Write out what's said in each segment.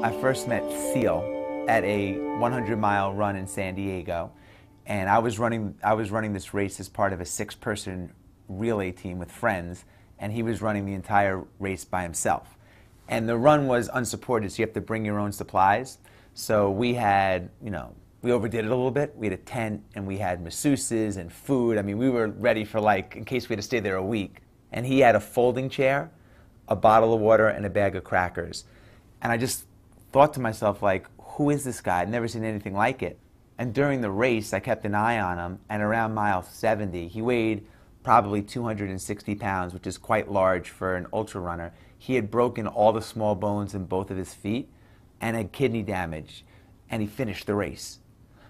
I first met Seal at a 100-mile run in San Diego, and I was running this race as part of a 6-person relay team with friends, and he was running the entire race by himself. And the run was unsupported, so you have to bring your own supplies. So we had, we overdid it a little bit. We had a tent, and we had masseuses and food. I mean, we were ready for, in case we had to stay there a week. And he had a folding chair, a bottle of water, and a bag of crackers. And I just thought to myself, who is this guy? I'd never seen anything like it. And during the race, I kept an eye on him, and around mile 70, he weighed probably 260 pounds, which is quite large for an ultra runner. He had broken all the small bones in both of his feet and had kidney damage, and he finished the race.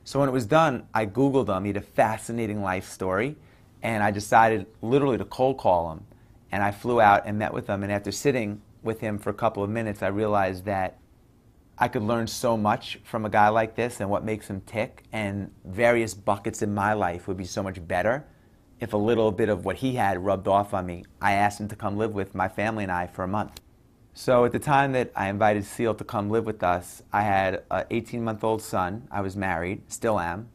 So when it was done, I Googled him. He had a fascinating life story, and I decided literally to cold call him. And I flew out and met with him, and after sitting with him for a couple of minutes, I realized that I could learn so much from a guy like this and what makes him tick, and various buckets in my life would be so much better if a little bit of what he had rubbed off on me. I asked him to come live with my family and I for a month. So at the time that I invited Seal to come live with us, I had an 18-month-old son. I was married, still am,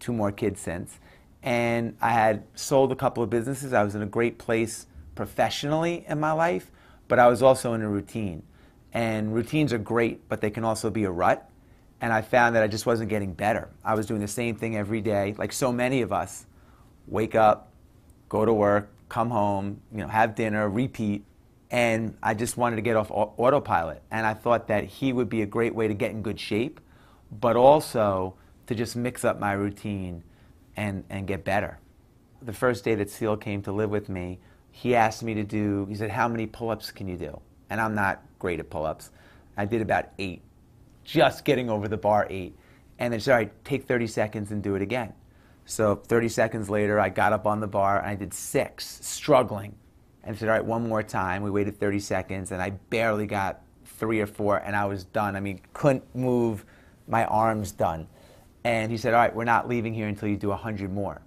2 more kids since, and I had sold a couple of businesses. I was in a great place professionally in my life, but I was also in a routine. And routines are great, but they can also be a rut. And I found that I just wasn't getting better. I was doing the same thing every day, like so many of us. Wake up, go to work, come home, have dinner, repeat. And I just wanted to get off autopilot. And I thought that he would be a great way to get in good shape, but also to just mix up my routine and get better. The first day that Seal came to live with me, he asked me to do, he said, how many pull-ups can you do? And I'm not great at pull-ups. I did about 8, just getting over the bar 8. And then he said, all right, take 30 seconds and do it again. So 30 seconds later, I got up on the bar and I did 6, struggling. And he said, all right, one more time. We waited 30 seconds and I barely got 3 or 4 and I was done. I mean, couldn't move my arms done. And he said, all right, we're not leaving here until you do 100 more.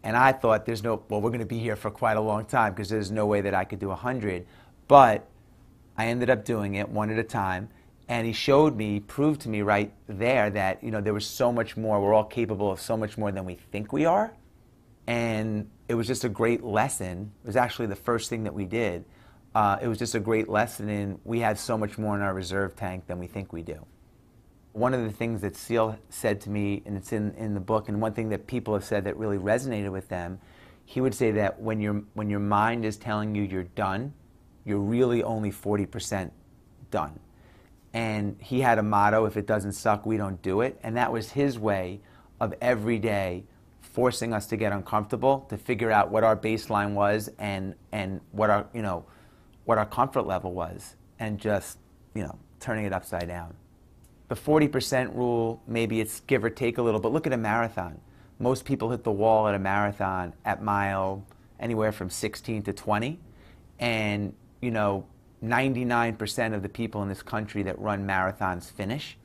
And I thought, well, we're going to be here for quite a long time because there's no way that I could do 100. But I ended up doing it one at a time, and he showed me, proved to me right there that there was so much more. We're all capable of so much more than we think we are, and it was just a great lesson. It was actually the first thing that we did. It was just a great lesson in we have so much more in our reserve tank than we think we do. One of the things that Seal said to me, and it's in the book, and one thing that people have said that really resonated with them, he would say that when your mind is telling you you're done, you're really only 40% done. And he had a motto, if it doesn't suck, we don't do it. And that was his way of every day forcing us to get uncomfortable, to figure out what our baseline was and what our comfort level was, and just turning it upside down. The 40% rule, maybe it's give or take a little, but look at a marathon. Most people hit the wall at a marathon at mile anywhere from 16 to 20. And 99% of the people in this country that run marathons finish,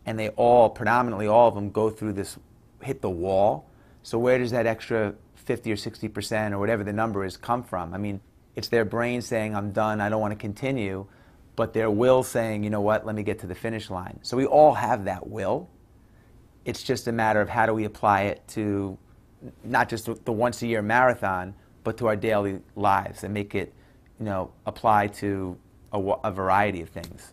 and they predominantly all of them go through this, hit the wall. So where does that extra 50 or 60% or whatever the number is come from? I mean, it's their brain saying, I'm done, I don't want to continue, but their will saying, you know what, let me get to the finish line. So we all have that will. It's just a matter of how do we apply it to not just the once-a-year marathon, but to our daily lives and make it apply to a variety of things.